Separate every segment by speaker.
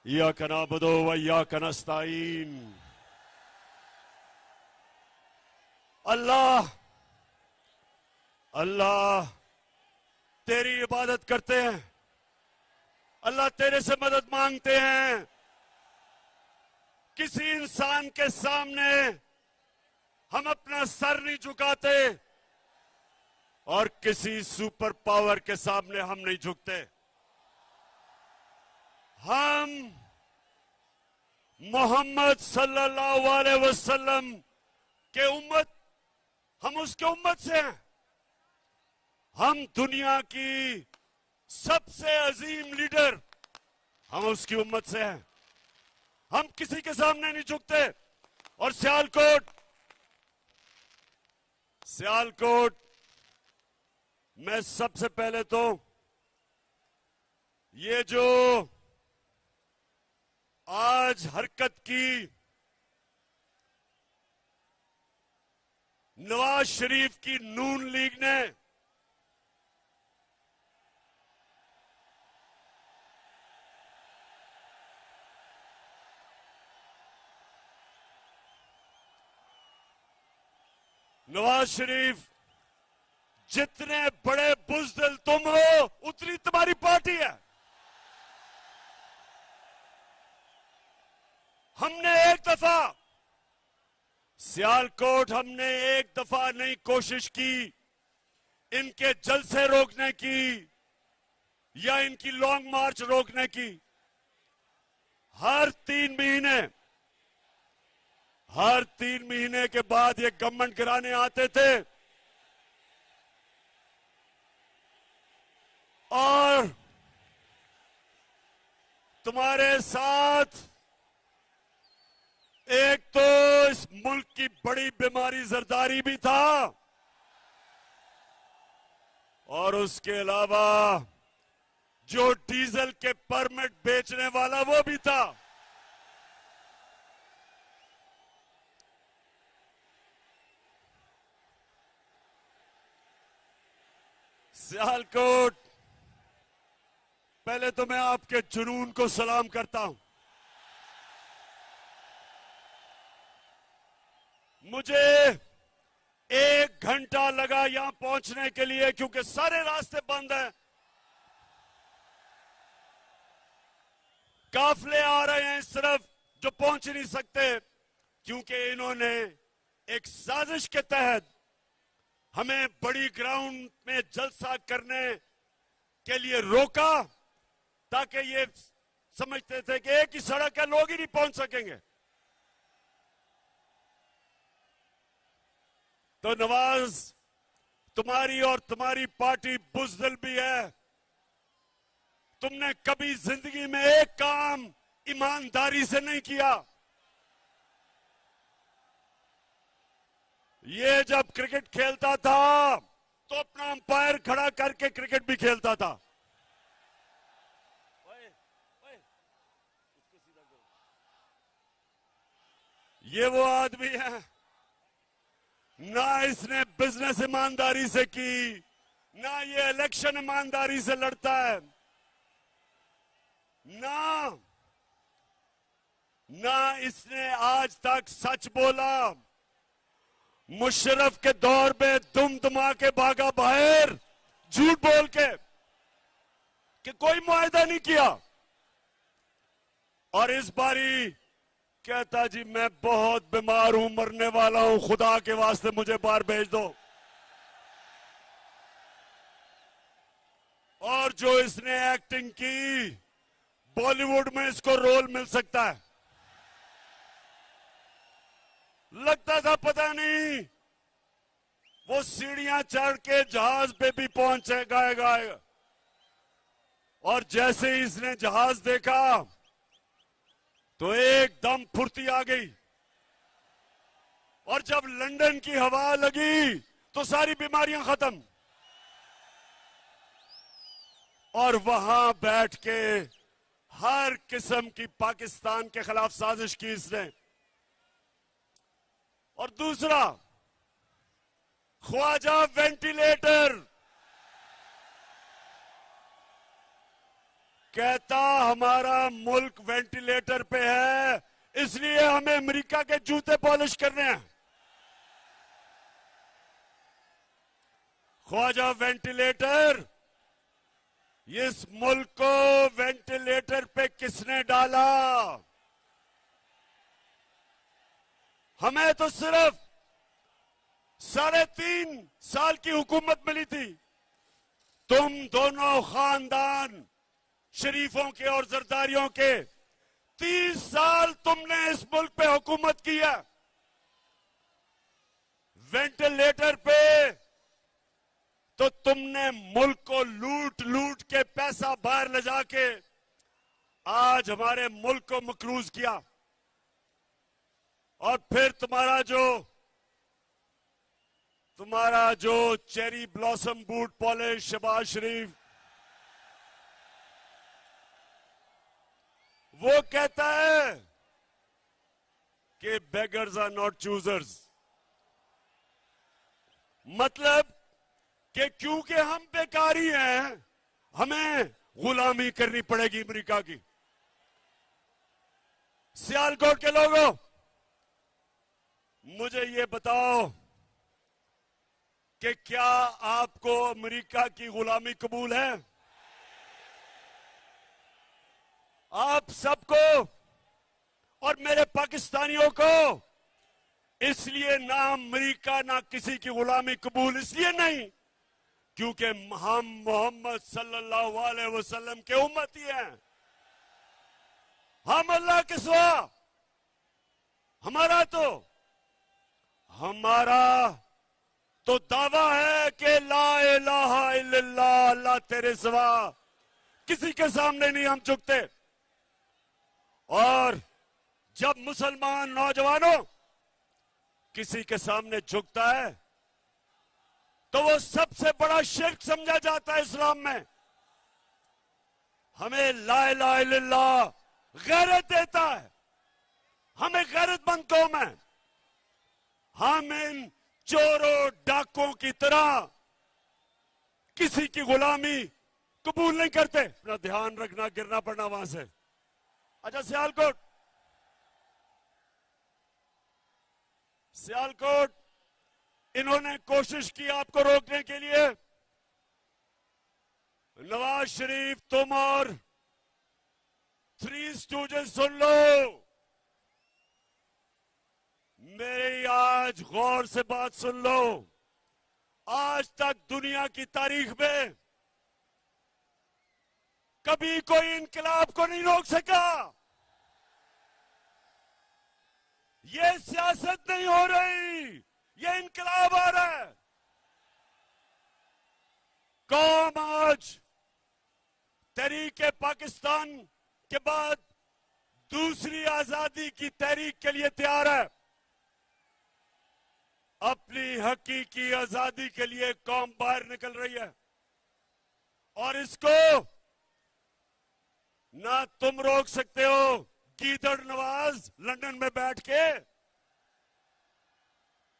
Speaker 1: इय्याका नअबुदु व इय्याका नस्तईन। अल्लाह अल्लाह तेरी इबादत करते हैं, अल्लाह तेरे से मदद मांगते हैं। किसी इंसान के सामने हम अपना सर नहीं झुकाते और किसी सुपर पावर के सामने हम नहीं झुकते। हम मोहम्मद सल्लल्लाहु अलैहि वसल्लम के उम्मत, हम उसके उम्मत से हैं। हम दुनिया की सबसे अजीम लीडर, हम उसकी उम्मत से हैं। हम किसी के सामने नहीं झुकते। और सियालकोट मैं सबसे पहले तो ये जो आज हरकत की नवाज शरीफ की नून लीग ने, नवाज शरीफ जितने बड़े बुज़दिल तुम हो उतनी तुम्हारी पार्टी है। हमने एक दफा सियालकोट, हमने एक दफा नहीं कोशिश की इनके जलसे रोकने की या इनकी लॉन्ग मार्च रोकने की। हर 3 महीने के बाद ये गवर्नमेंट गिराने आते थे और तुम्हारे साथ एक तो इस मुल्क की बड़ी बीमारी जरदारी भी था और उसके अलावा जो डीजल के परमिट बेचने वाला वो भी था। सियालकोट, पहले तो मैं आपके जुनून को सलाम करता हूं। मुझे 1 घंटा लगा यहां पहुंचने के लिए क्योंकि सारे रास्ते बंद हैं। काफले आ रहे हैं इस तरफ जो पहुंच नहीं सकते क्योंकि इन्होंने एक साजिश के तहत हमें बड़ी ग्राउंड में जलसा करने के लिए रोका ताकि ये समझते थे कि एक ही सड़क है, लोग ही नहीं पहुंच सकेंगे। तो नवाज, तुम्हारी और तुम्हारी पार्टी बुज़दिल भी है। तुमने कभी जिंदगी में एक काम ईमानदारी से नहीं किया। ये जब क्रिकेट खेलता था तो अपना अंपायर खड़ा करके क्रिकेट भी खेलता था। ये वो आदमी है, ना इसने बिजनेस ईमानदारी से की, ना ये इलेक्शन ईमानदारी से लड़ता है, ना इसने आज तक सच बोला। मुशर्रफ के दौर में दुम दुमा के भागा बाहर झूठ बोल के कि कोई मुआहदा नहीं किया और इस बारी कहता जी मैं बहुत बीमार हूं, मरने वाला हूं, खुदा के वास्ते मुझे बाहर भेज दो। और जो इसने एक्टिंग की, बॉलीवुड में इसको रोल मिल सकता है। लगता था पता नहीं वो सीढ़ियां चढ़ के जहाज पे भी पहुंचे गाएगा। और जैसे ही इसने जहाज देखा तो एकदम फुर्ती आ गई और जब लंदन की हवा लगी तो सारी बीमारियां खत्म। और वहां बैठ के हर किस्म की पाकिस्तान के खिलाफ साजिश की इसने। और दूसरा, ख्वाजा वेंटिलेटर, कहता हमारा मुल्क वेंटिलेटर पे है, इसलिए हमें अमेरिका के जूते पॉलिश करने हैं। ख्वाजा वेंटिलेटर, इस मुल्क को वेंटिलेटर पे किसने डाला? हमें तो सिर्फ 3.5 साल की हुकूमत मिली थी। तुम दोनों खानदान शरीफों के और जरदारियों के 30 साल तुमने इस मुल्क पे हुकूमत की है। वेंटिलेटर पे तो तुमने मुल्क को लूट लूट के पैसा बाहर ले जाके आज हमारे मुल्क को मकरूज किया। और फिर तुम्हारा जो cherry blossom boot polish Shehbaz Sharif, वो कहता है कि बेगर्स आर नॉट चूजर्स। मतलब कि क्योंकि हम बेकारी हैं, हमें गुलामी करनी पड़ेगी अमेरिका की। सियालकोट के लोगों, मुझे ये बताओ कि क्या आपको अमेरिका की गुलामी कबूल है? आप सबको और मेरे पाकिस्तानियों को इसलिए ना अमेरिका ना किसी की गुलामी कबूल इसलिए नहीं क्योंकि हम मोहम्मद सल्लल्लाहु अलैहि वसल्लम के उम्मती हैं। हम अल्लाह के सिवा, हमारा तो दावा है कि ला इलाहा इल्लल्लाह, अल्लाह तेरे सिवा किसी के सामने नहीं हम झुकते। और जब मुसलमान नौजवानों किसी के सामने झुकता है तो वो सबसे बड़ा शिर्क समझा जाता है इस्लाम में। हमें ला इलाहा इल्लल्लाह गैरत देता है, हमें गैरतमंद कौम है। हम इन चोरों डाकों की तरह किसी की गुलामी कबूल नहीं करते। अपना ध्यान रखना, गिरना पड़ना वहां से। अच्छा, सियालकोट इन्होंने कोशिश की आपको रोकने के लिए। नवाज शरीफ, तुम और 3 स्टूडेंट्स सुन लो, मेरी आज गौर से बात सुन लो। आज तक दुनिया की तारीख में कभी कोई इनकलाब को नहीं रोक सका। ये सियासत नहीं हो रही, ये इनकलाब आ रहा है। कौम आज तहरीक पाकिस्तान के बाद दूसरी आजादी की तहरीक के लिए तैयार है। अपनी हकीकी आजादी के लिए कौम बाहर निकल रही है और इसको ना तुम रोक सकते हो गीदड़ नवाज लंदन में बैठ के,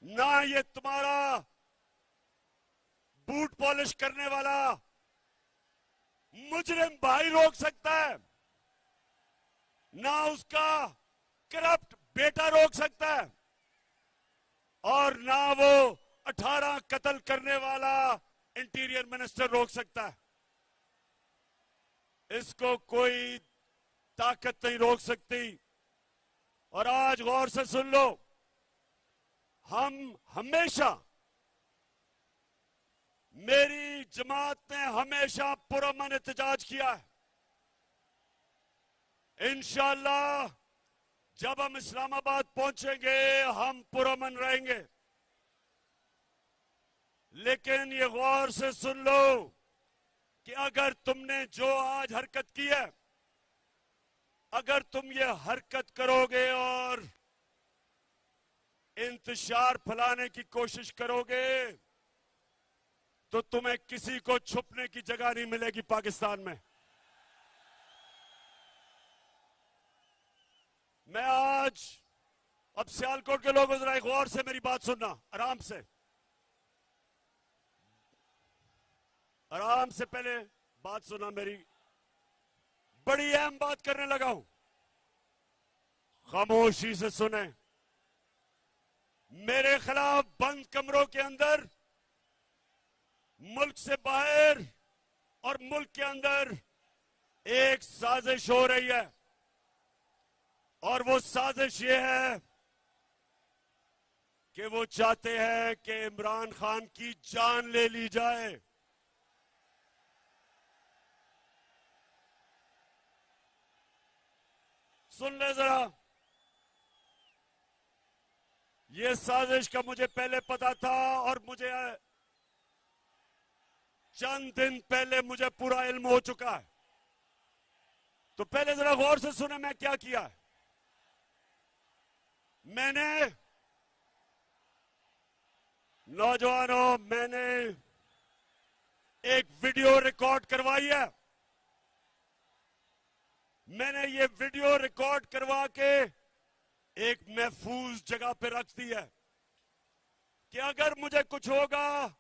Speaker 1: ना ये तुम्हारा बूट पॉलिश करने वाला मुजरिम भाई रोक सकता है, ना उसका करप्ट बेटा रोक सकता है, और ना वो 18 कत्ल करने वाला इंटीरियर मिनिस्टर रोक सकता है। इसको कोई ताकत नहीं रोक सकती। और आज गौर से सुन लो, हम हमेशा, मेरी जमात ने हमेशा पुरअमन एहतजाज किया है। इंशाअल्लाह जब हम इस्लामाबाद पहुंचेंगे हम पुरअमन रहेंगे। लेकिन ये गौर से सुन लो कि अगर तुमने जो आज हरकत की है, अगर तुम ये हरकत करोगे और इंतशार फैलाने की कोशिश करोगे तो तुम्हें किसी को छुपने की जगह नहीं मिलेगी पाकिस्तान में। मैं आज, अब सियालकोट के लोगों जरा गौर से मेरी बात सुनना, आराम से पहले बात सुना मेरी। बड़ी अहम बात करने लगा हूं, खामोशी से सुने। मेरे खिलाफ बंद कमरों के अंदर, मुल्क से बाहर और मुल्क के अंदर एक साजिश हो रही है, और वो साजिश ये है कि वो चाहते हैं कि इमरान खान की जान ले ली जाए। सुन ले जरा, ये साजिश का मुझे पहले पता था, और मुझे चंद दिन पहले मुझे पूरा इल्म हो चुका है। तो पहले जरा गौर से सुने मैं क्या किया। मैंने, नौजवानों, मैंने एक वीडियो रिकॉर्ड करवाई है। मैंने ये वीडियो रिकॉर्ड करवा के एक महफूज जगह पे रख दी है कि अगर मुझे कुछ होगा,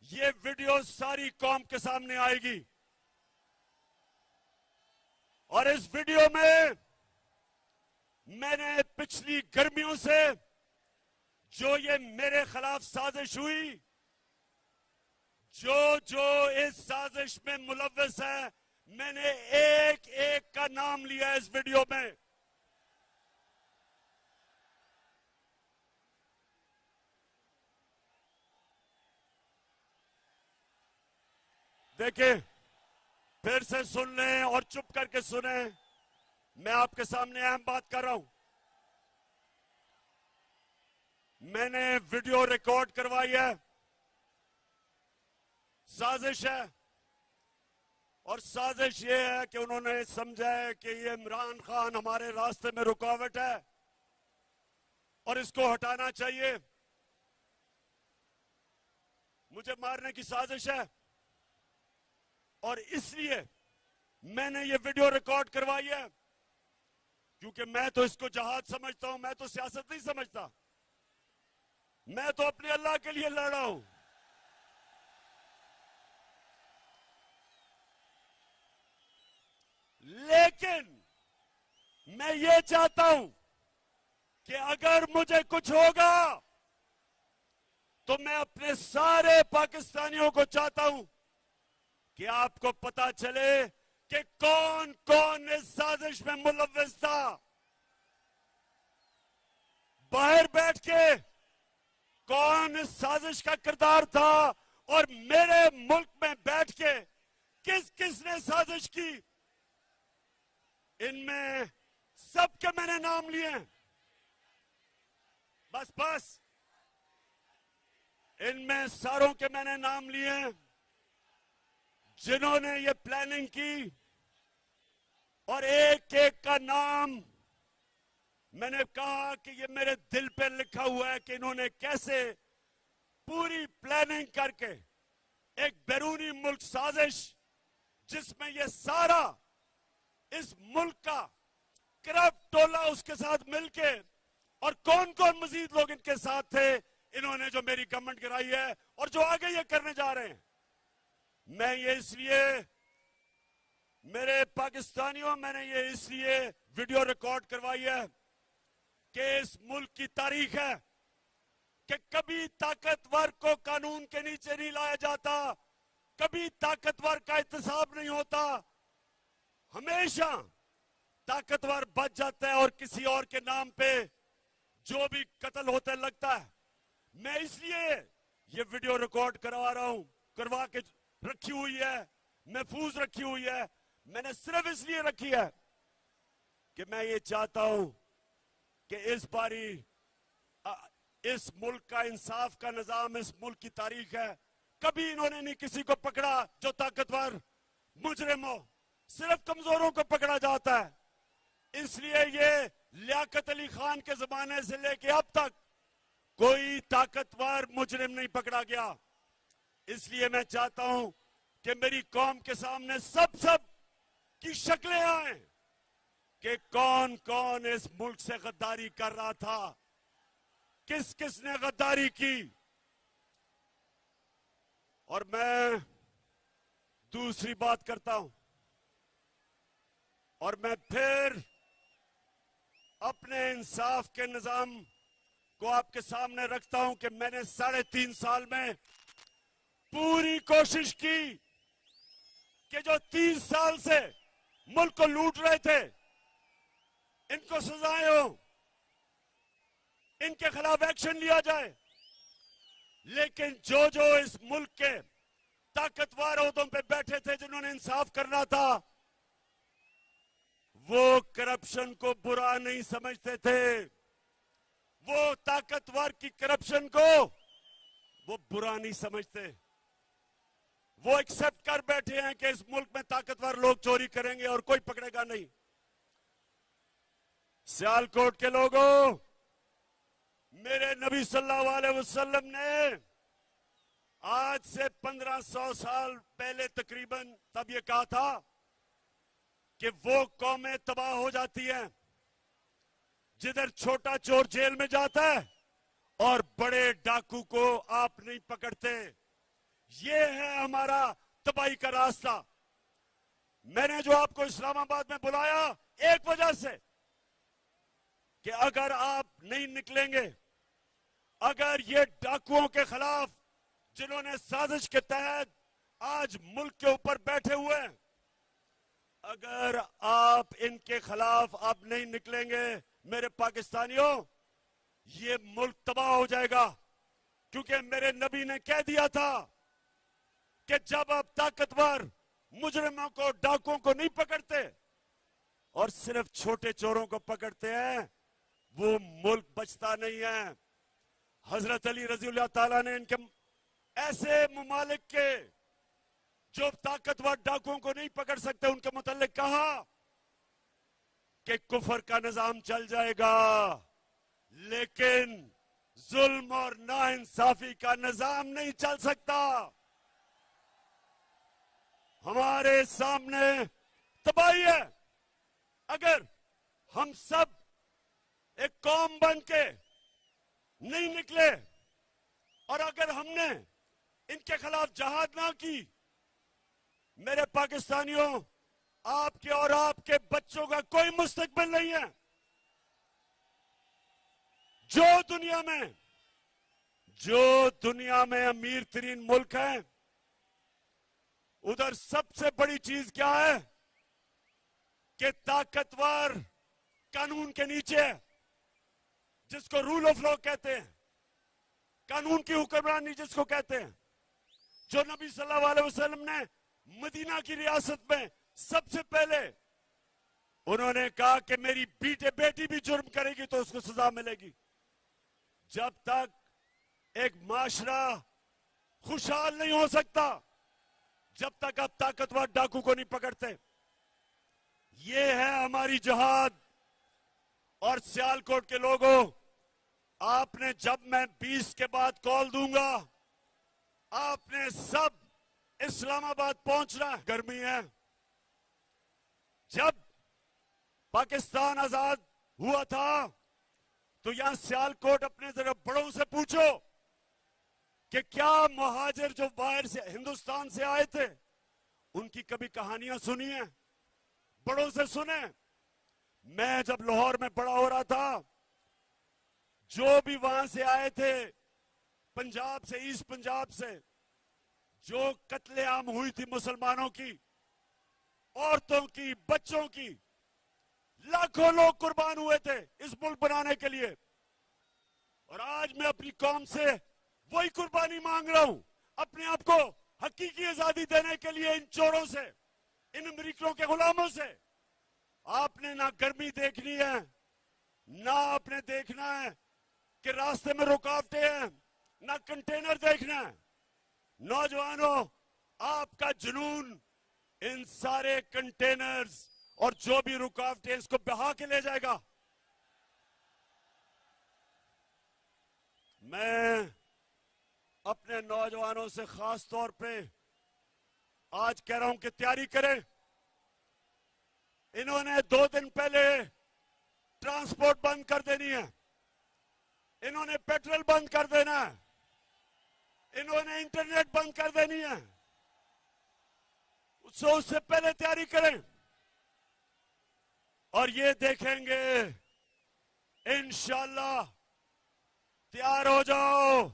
Speaker 1: ये वीडियो सारी कौम के सामने आएगी। और इस वीडियो में मैंने पिछली गर्मियों से जो ये मेरे खिलाफ साजिश हुई, जो जो इस साजिश में मुलव्वस है, मैंने एक एक का नाम लिया इस वीडियो में। देखिए, फिर से सुन लें और चुप करके सुने, मैं आपके सामने अहम बात कर रहा हूं। मैंने वीडियो रिकॉर्ड करवाई है, साजिश है, और साजिश ये है कि उन्होंने समझा है कि ये इमरान खान हमारे रास्ते में रुकावट है और इसको हटाना चाहिए। मुझे मारने की साजिश है, और इसलिए मैंने ये वीडियो रिकॉर्ड करवाई है, क्योंकि मैं तो इसको जहाद समझता हूं, मैं तो सियासत नहीं समझता। मैं तो अपने अल्लाह के लिए लड़ रहा हूं। लेकिन मैं ये चाहता हूं कि अगर मुझे कुछ होगा तो मैं अपने सारे पाकिस्तानियों को चाहता हूं कि आपको पता चले कि कौन कौन इस साजिश में मुलव्वस था। बाहर बैठ के कौन इस साजिश का किरदार था, और मेरे मुल्क में बैठ के किस किस ने साजिश की, इनमें सबके मैंने नाम लिए। बस इनमें सारों के मैंने नाम लिए जिन्होंने ये प्लानिंग की, और एक एक का नाम मैंने कहा कि ये मेरे दिल पे लिखा हुआ है कि इन्होंने कैसे पूरी प्लानिंग करके एक बैरूनी मुल्क साजिश, जिसमें ये सारा इस मुल्क का करप्ट टोला उसके साथ मिलके, और कौन कौन मजीद लोग इनके साथ थे, इन्होंने जो मेरी गवर्नमेंट गिराई है और जो आगे ये करने जा रहे हैं। मैं ये इसलिए, मेरे पाकिस्तानियों, मैंने ये इसलिए वीडियो रिकॉर्ड करवाई है कि इस मुल्क की तारीख है कि कभी ताकतवर को कानून के नीचे नहीं लाया जाता, कभी ताकतवर का एहतसाब नहीं होता, हमेशा ताकतवर बच जाता है और किसी और के नाम पे जो भी कत्ल होते लगता है। मैं इसलिए ये वीडियो रिकॉर्ड करवा रहा हूं, करवा के रखी हुई है, महफूज रखी हुई है। मैंने सिर्फ इसलिए रखी है कि मैं ये चाहता हूं कि इस बारी इस मुल्क का इंसाफ का निजाम, इस मुल्क की तारीख है, कभी इन्होंने नहीं किसी को पकड़ा जो ताकतवर मुजरिम हो, सिर्फ कमजोरों को पकड़ा जाता है। इसलिए ये लियाकत अली खान के जमाने से लेके अब तक कोई ताकतवर मुजरिम नहीं पकड़ा गया। इसलिए मैं चाहता हूं कि मेरी कौम के सामने सब की शक्लें आए कि कौन कौन इस मुल्क से गद्दारी कर रहा था, किस किस ने गद्दारी की। और मैं दूसरी बात करता हूं, और मैं फिर अपने इंसाफ के निजाम को आपके सामने रखता हूं कि मैंने 3.5 साल में पूरी कोशिश की कि जो 30 साल से मुल्क को लूट रहे थे इनको सजाएं हो, इनके खिलाफ एक्शन लिया जाए। लेकिन जो जो इस मुल्क के ताकतवर ओहदों पे बैठे थे जिन्होंने इंसाफ करना था, वो करप्शन को बुरा नहीं समझते थे। वो ताकतवर की करप्शन को वो बुरा नहीं समझते। वो एक्सेप्ट कर बैठे हैं कि इस मुल्क में ताकतवर लोग चोरी करेंगे और कोई पकड़ेगा नहीं। सियालकोट के लोगों, मेरे नबी सल्लल्लाहु अलैहि वसल्लम ने आज से 1500 साल पहले तकरीबन तब ये कहा था कि वो कौमें तबाह हो जाती हैं जिधर छोटा चोर जेल में जाता है और बड़े डाकू को आप नहीं पकड़ते। ये है हमारा तबाही का रास्ता। मैंने जो आपको इस्लामाबाद में बुलाया एक वजह से कि अगर आप नहीं निकलेंगे, अगर ये डाकुओं के खिलाफ जिन्होंने साजिश के तहत आज मुल्क के ऊपर बैठे हुए हैं, अगर आप इनके खिलाफ अब नहीं निकलेंगे मेरे पाकिस्तानियों, ये मुल्क तबाह हो जाएगा। क्योंकि मेरे नबी ने कह दिया था कि जब आप ताकतवर मुजरिमों को, डाकुओं को नहीं पकड़ते और सिर्फ छोटे चोरों को पकड़ते हैं, वो मुल्क बचता नहीं है। हजरत अली रज़ियल्लाहु ताला ने इनके ऐसे ममालिक के जो ताकतवर डाकुओं को नहीं पकड़ सकते उनके मुतालिक कहा कि कुफर का निजाम चल जाएगा, लेकिन जुल्म और नाइंसाफी का निजाम नहीं चल सकता। हमारे सामने तबाही है। अगर हम सब एक कौम बन के नहीं निकले और अगर हमने इनके खिलाफ जहाद ना की, मेरे पाकिस्तानियों, आपके और आपके बच्चों का कोई मुस्तकबिल नहीं है। जो दुनिया में अमीर तरीन मुल्क है, उधर सबसे बड़ी चीज क्या है कि ताकतवर कानून के नीचे है, जिसको रूल ऑफ लॉ कहते हैं, कानून की हुक्मरानी जिसको कहते हैं। जो नबी सल्लल्लाहु अलैहि वसल्लम ने मदीना की रियासत में सबसे पहले उन्होंने कहा कि मेरी बेटी भी जुर्म करेगी तो उसको सजा मिलेगी। जब तक एक माशरा खुशहाल नहीं हो सकता, जब तक आप ताकतवर डाकू को नहीं पकड़ते। ये है हमारी जिहाद। और सियालकोट के लोगों, आपने, जब मैं 20 के बाद कॉल दूंगा, आपने सब इस्लामाबाद पहुंचना है। गर्मी है। जब पाकिस्तान आजाद हुआ था तो यहां सियालकोट अपने जरा बड़ों से पूछो कि क्या मुहाजिर जो बाहर से हिंदुस्तान से आए थे उनकी कभी कहानियां सुनी है? बड़ों से सुने। मैं जब लाहौर में बड़ा हो रहा था, जो भी वहां से आए थे, पंजाब से, ईस्ट पंजाब से, जो कत्लेआम हुई थी मुसलमानों की, औरतों की, बच्चों की, लाखों लोग कुर्बान हुए थे इस मुल्क बनाने के लिए। और आज मैं अपनी कौम से वही कुर्बानी मांग रहा हूं, अपने आप को हकीकी आजादी देने के लिए इन चोरों से, इन अमरीकियों के गुलामों से। आपने ना गर्मी देखनी है, ना आपने देखना है कि रास्ते में रुकावटें हैं, ना कंटेनर देखना है। नौजवानों, आपका जुनून इन सारे कंटेनर्स और जो भी रुकावटें इसको बहा के ले जाएगा। मैं अपने नौजवानों से खास तौर पे आज कह रहा हूं कि तैयारी करें। इन्होंने 2 दिन पहले ट्रांसपोर्ट बंद कर देनी है, इन्होंने पेट्रोल बंद कर देना है, इन्होंने इंटरनेट बंद कर देनी है। उससे पहले तैयारी करें। और ये देखेंगे इंशाल्लाह। तैयार हो जाओ,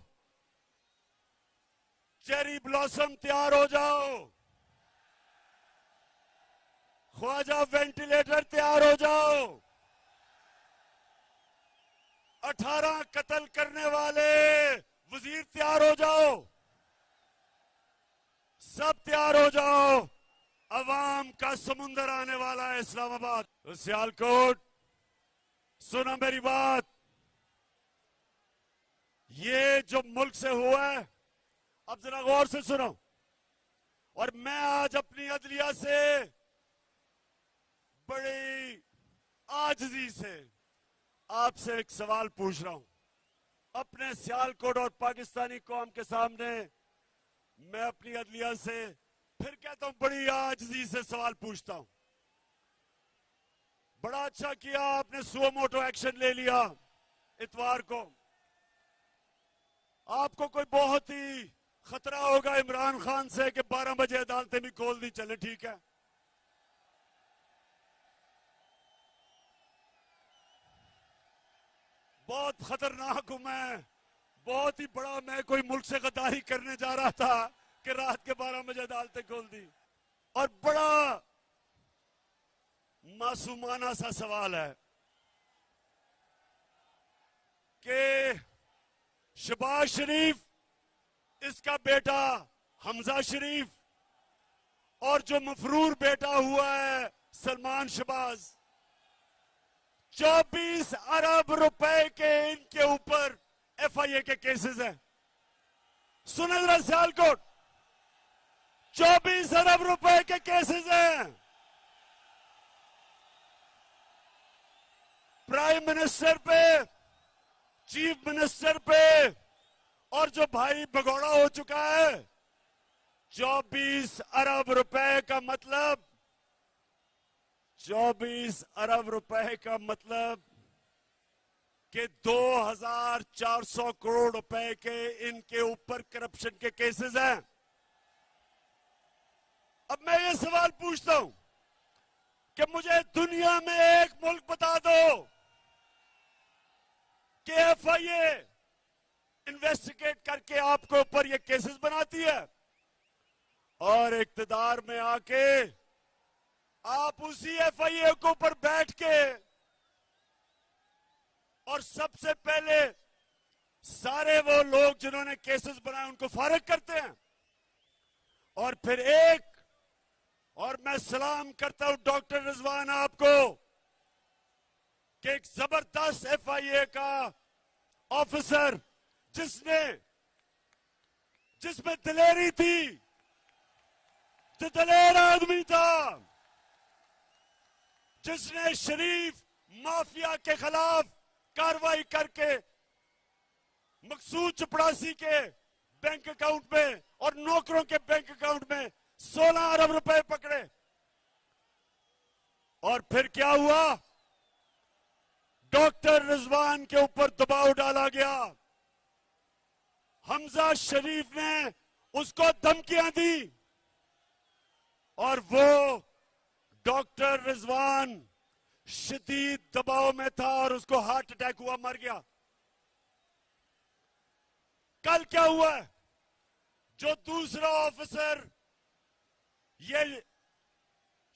Speaker 1: चेरी ब्लॉसम तैयार हो जाओ, ख्वाजा वेंटिलेटर तैयार हो जाओ, 18 कत्ल करने वाले वजीर तैयार हो जाओ, सब तैयार हो जाओ। अवाम का समुंदर आने वाला है इस्लामाबाद। तो सियालकोट, सुनो मेरी बात, ये जो मुल्क से हुआ है, अब जरा गौर से सुनो। और मैं आज अपनी अदलिया से बड़ी आजिज़ी से आपसे एक सवाल पूछ रहा हूं। अपने सियालकोट और पाकिस्तानी कौम के सामने मैं अपनी अदलिया से फिर कहता हूं, बड़ी आजिज़ी से सवाल पूछता हूं। बड़ा अच्छा किया आपने सुओ मोटो एक्शन ले लिया इतवार को। आपको कोई बहुत ही खतरा होगा इमरान खान से कि 12 बजे अदालतें भी खोल दी, चले ठीक है। बहुत खतरनाक हूं मैं, बहुत ही बड़ा, मैं कोई मुल्क से गद्दारी करने जा रहा था कि रात के 12 बजे अदालतें खोल दी। और बड़ा मासूमाना सा सवाल है कि शहबाज शरीफ, इसका बेटा हमजा शरीफ और जो मफरूर बेटा हुआ है सलमान शहबाज, 24 अरब रुपए के इनके ऊपर FIA के केसेस हैं। सुने जरा सियालकोट, 24 अरब रुपए के केसेस हैं। प्राइम मिनिस्टर पे, चीफ मिनिस्टर पे, और जो भाई भगोड़ा हो चुका है, 24 अरब रुपए का मतलब, 24 अरब रुपए का मतलब कि 2400 करोड़ रुपए के इनके ऊपर करप्शन के केसेस हैं। अब मैं ये सवाल पूछता हूं कि मुझे दुनिया में एक मुल्क बता दो कि FIA इन्वेस्टिगेट करके आपके ऊपर ये केसेस बनाती है और इक्तदार में आके आप उसी FIA के ऊपर बैठ के और सबसे पहले सारे वो लोग जिन्होंने केसेस बनाए उनको फारिग करते हैं। और फिर एक, और मैं सलाम करता हूं डॉक्टर रिजवान आपको कि एक जबरदस्त FIA का ऑफिसर जिसमें दिलेरी थी, जो दलेर आदमी था, जिसने शरीफ माफिया के खिलाफ कार्रवाई करके मकसूद चपड़ासी के बैंक अकाउंट में और नौकरों के बैंक अकाउंट में 16 अरब रुपए पकड़े। और फिर क्या हुआ, डॉक्टर रिजवान के ऊपर दबाव डाला गया, हमजा शरीफ ने उसको धमकियां दी और वो डॉक्टर रिजवान शदीद दबाव में था और उसको हार्ट अटैक हुआ, मर गया। कल क्या हुआ, जो दूसरा ऑफिसर ये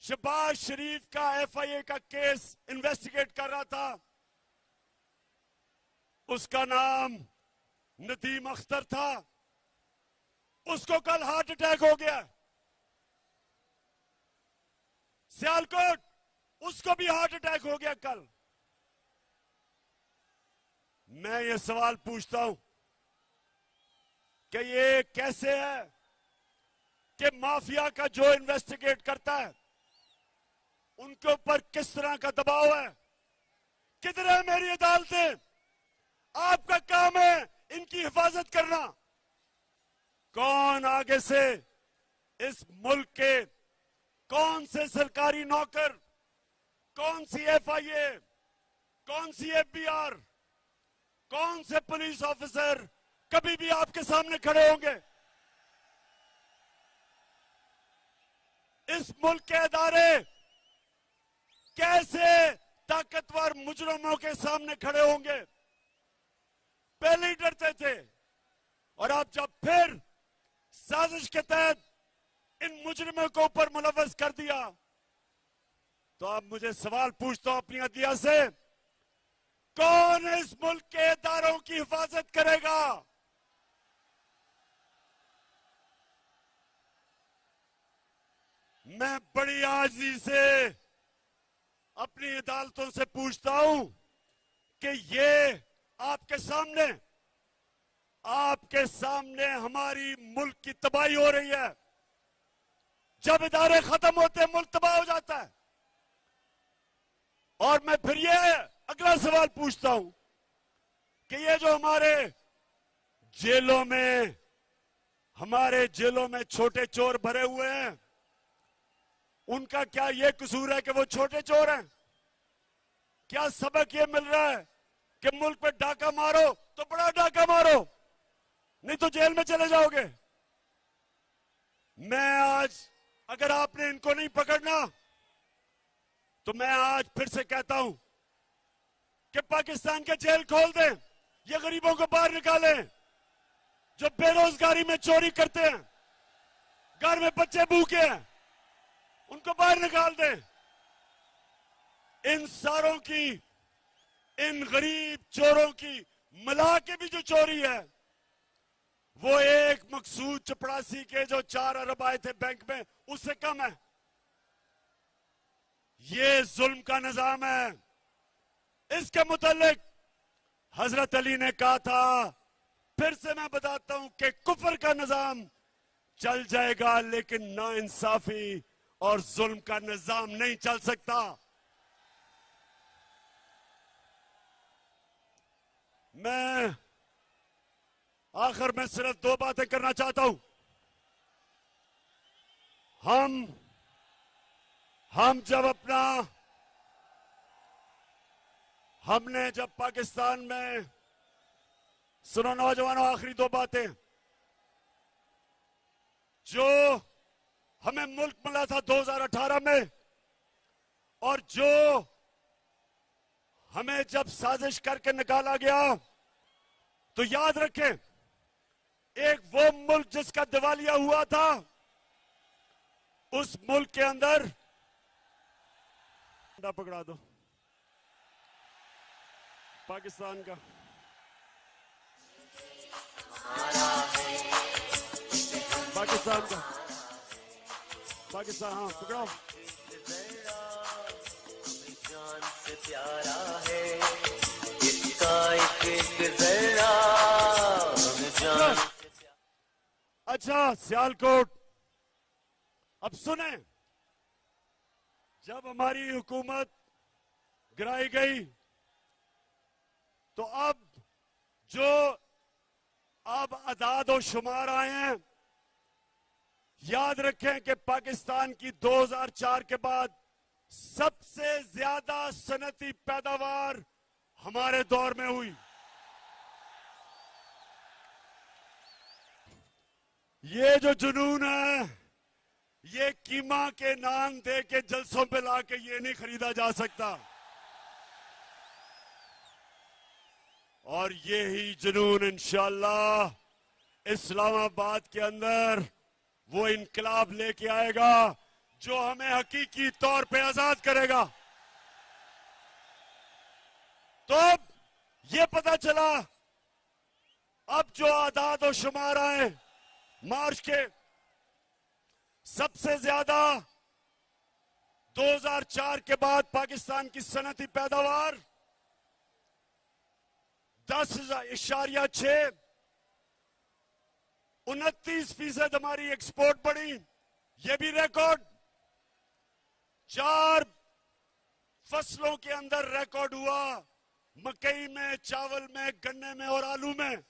Speaker 1: शहबाज शरीफ का FIA का केस इन्वेस्टिगेट कर रहा था, उसका नाम नदीम अख्तर था, उसको कल हार्ट अटैक हो गया। सियालकोट, उसको भी हार्ट अटैक हो गया कल। मैं ये सवाल पूछता हूं कि ये कैसे है कि माफिया का जो इन्वेस्टिगेट करता है उनके ऊपर किस तरह का दबाव है? किधर है मेरी अदालतें? आपका काम है इनकी हिफाजत करना। कौन आगे से इस मुल्क के कौन से सरकारी नौकर, कौन सी FIA, कौन सी FBR, कौन से पुलिस ऑफिसर कभी भी आपके सामने खड़े होंगे? इस मुल्क के अदारे कैसे ताकतवर मुजरिमों के सामने खड़े होंगे। पहले ही डरते थे और अब जब फिर साजिश के तहत इन मुजरिमों को ऊपर मुलव्वस कर दिया तो अब मुझे सवाल पूछता हूं अपनी अदलिया से, कौन इस मुल्क के इदारों की हिफाजत करेगा? मैं बड़ी आजिज़ी से अपनी अदालतों से पूछता हूं कि ये आपके सामने हमारी मुल्क की तबाही हो रही है। जब इदारे खत्म होते हैं मुल्क तबाह हो जाता है। और मैं फिर ये अगला सवाल पूछता हूं कि ये जो हमारे जेलों में छोटे चोर भरे हुए हैं, उनका क्या ये कसूर है कि वो छोटे चोर हैं? क्या सबक ये मिल रहा है कि मुल्क पे डाका मारो तो बड़ा डाका मारो, नहीं तो जेल में चले जाओगे? मैं आज, अगर आपने इनको नहीं पकड़ना तो मैं आज फिर से कहता हूं कि पाकिस्तान के जेल खोल दें, ये गरीबों को बाहर निकालें, जो बेरोजगारी में चोरी करते हैं, घर में बच्चे भूखे हैं, उनको बाहर निकाल दें। इन गरीब चोरों की मिला के भी जो चोरी है वो एक मकसूद चपरासी के जो 4 अरब आए थे बैंक में उससे कम है। ये जुल्म का निजाम है। इसके मुतालिक हजरत अली ने कहा था, फिर से मैं बताता हूं कि कुफर का निजाम चल जाएगा लेकिन नाइंसाफी और जुल्म का निजाम नहीं चल सकता। मैं आखिर में सिर्फ 2 बातें करना चाहता हूं। हमने जब पाकिस्तान में, सुनो नौजवानों, आखिरी 2 बातें, जो हमें मुल्क मिला था 2018 में और जो हमें जब साजिश करके निकाला गया, तो याद रखें, एक वो मुल्क जिसका दिवालिया हुआ था, उस मुल्क के अंदर झंडा पकड़ा दो पाकिस्तान का। पाकिस्तान, हाँ पकड़ाओ। जान से प्यारा है इसका एक जरा, जान। अच्छा सियालकोट, अब सुने, जब हमारी हुकूमत गिराई गई तो अब अदाद और शुमार आए हैं। याद रखें कि पाकिस्तान की 2004 के बाद सबसे ज्यादा सनती पैदावार हमारे दौर में हुई। ये जो जुनून है, ये कीमा के नाम दे के जलसों पे लाके ये नहीं खरीदा जा सकता। और ये ही जुनून इंशाअल्लाह इस्लामाबाद के अंदर वो इनकलाब लेके आएगा जो हमें हकीकी तौर पे आजाद करेगा। तो अब ये पता चला, अब जो आदाद और शुमार आए मार्च के, सबसे ज्यादा 2004 के बाद पाकिस्तान की सनती पैदावार 10.6, 29% हमारी एक्सपोर्ट बढ़ी, ये भी रिकॉर्ड। 4 फसलों के अंदर रिकॉर्ड हुआ, मकई में, चावल में, गन्ने में और आलू में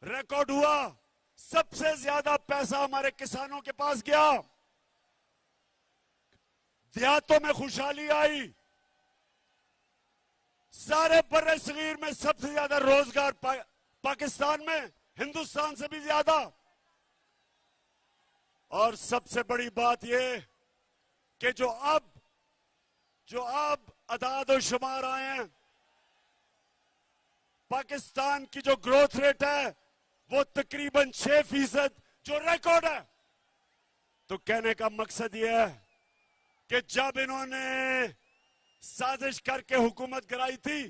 Speaker 1: रिकॉर्ड हुआ। सबसे ज्यादा पैसा हमारे किसानों के पास गया, देहातों में खुशहाली आई, सारे बर्रे सगीर में सबसे ज्यादा रोजगार पाकिस्तान में, हिंदुस्तान से भी ज्यादा। और सबसे बड़ी बात यह कि जो अब अदाद और शुमार आए हैं, पाकिस्तान की जो ग्रोथ रेट है वो तकरीबन 6% जो रिकॉर्ड है। तो कहने का मकसद यह है कि जब इन्होंने साजिश करके हुकूमत गिराई थी,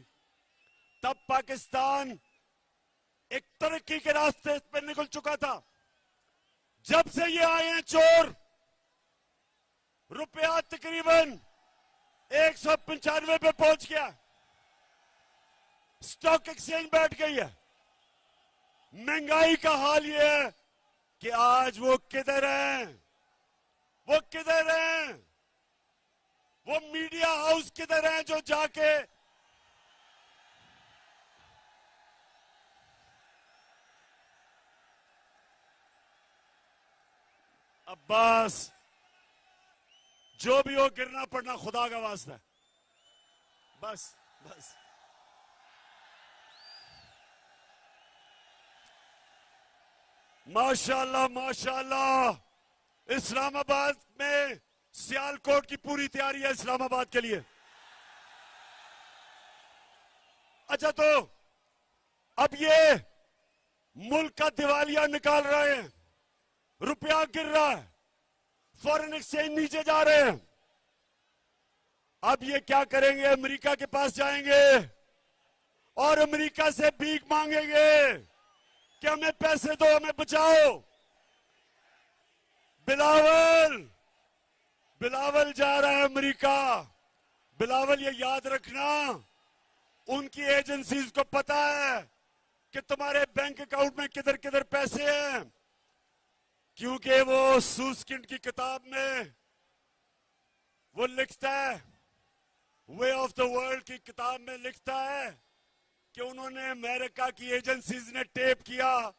Speaker 1: तब पाकिस्तान एक तरक्की के रास्ते पे निकल चुका था। जब से ये आए हैं चोर, रुपया तकरीबन 195 पे पहुंच गया, स्टॉक एक्सचेंज बैठ गई है। महंगाई का हाल ये है कि आज वो किधर हैं, वो किधर हैं, वो मीडिया हाउस किधर हैं जो जाके अब्बास, जो भी हो गिरना पड़ना खुदा का वास्ता है। बस बस माशाल्लाह माशाल्लाह। इस्लामाबाद में सियालकोट की पूरी तैयारी है इस्लामाबाद के लिए। अच्छा, तो अब ये मुल्क का दिवालिया निकाल रहे हैं, रुपया गिर रहा है, फॉरेन एक्सचेंज नीचे जा रहे हैं। अब ये क्या करेंगे? अमेरिका के पास जाएंगे और अमेरिका से भीख मांगेंगे कि हमें पैसे दो, हमें बचाओ। बिलावल जा रहा है अमेरिका। बिलावल, ये याद रखना, उनकी एजेंसीज को पता है कि तुम्हारे बैंक अकाउंट में किधर किधर पैसे हैं, क्योंकि वो सूसकिंड की किताब में वो लिखता है, वे ऑफ द वर्ल्ड की किताब में लिखता है कि उन्होंने अमेरिका की एजेंसीज ने टेप किया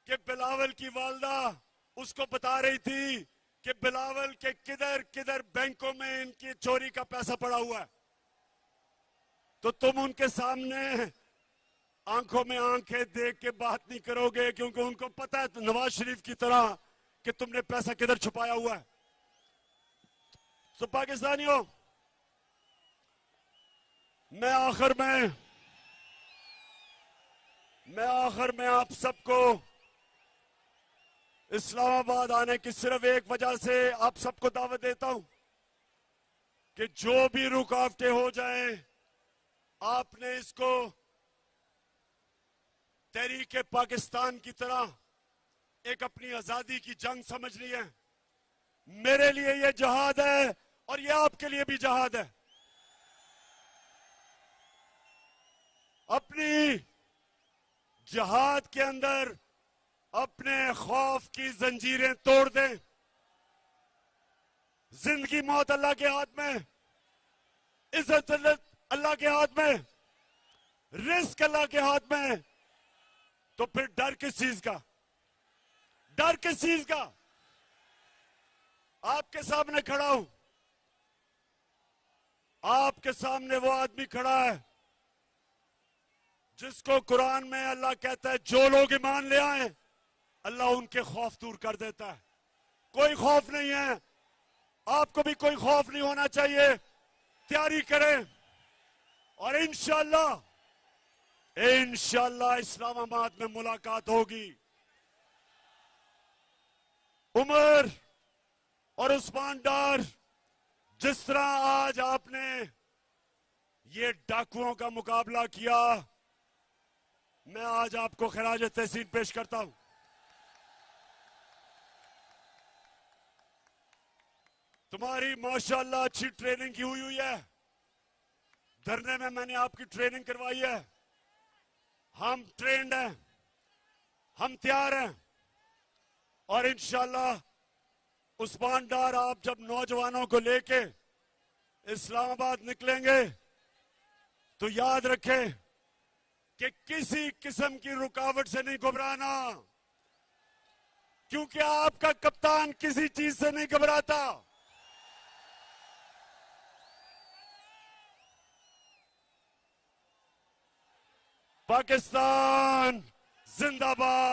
Speaker 1: कि बिलावल की वालदा उसको बता रही थी कि बिलावल के किधर किधर बैंकों में इनकी चोरी का पैसा पड़ा हुआ है। तो तुम उनके सामने आंखों में आंखें देख के बात नहीं करोगे, क्योंकि उनको पता है नवाज शरीफ की तरह कि तुमने पैसा किधर छुपाया हुआ है। तो पाकिस्तानियों, मैं आखिर में आप सबको इस्लामाबाद आने की सिर्फ एक वजह से आप सबको दावत देता हूं कि जो भी रुकावटें हो जाएं, आपने इसको तहरीके पाकिस्तान की तरह एक अपनी आजादी की जंग समझनी है। मेरे लिए यह जहाद है और यह आपके लिए भी जहाद है। अपनी जहाद के अंदर अपने खौफ की जंजीरें तोड़ दें। जिंदगी मौत अल्लाह के हाथ में, इज्जत अल्लाह के हाथ में, रिस्क अल्लाह के हाथ में। तो फिर डर किस चीज का? डर किस चीज का? आपके सामने खड़ा हूं, आपके सामने वो आदमी खड़ा है जिसको कुरान में अल्लाह कहता है जो लोग ईमान ले आए अल्लाह उनके खौफ दूर कर देता है। कोई खौफ नहीं है, आपको भी कोई खौफ नहीं होना चाहिए। तैयारी करें और इंशाल्लाह इस्लामाबाद में मुलाकात होगी। उमर और उस्मान डार, जिस तरह आज आपने ये डाकुओं का मुकाबला किया, मैं आज आपको खराज तहसीन पेश करता हूं। तुम्हारी माशाल्लाह अच्छी ट्रेनिंग की हुई है। धरने में मैंने आपकी ट्रेनिंग करवाई है। हम ट्रेंड हैं, हम तैयार हैं और इंशाल्लाह उस्मान डार, आप जब नौजवानों को लेके इस्लामाबाद निकलेंगे तो याद रखें कि किसी किस्म की रुकावट से नहीं घबराना, क्योंकि आपका कप्तान किसी चीज से नहीं घबराता। पाकिस्तान जिंदाबाद।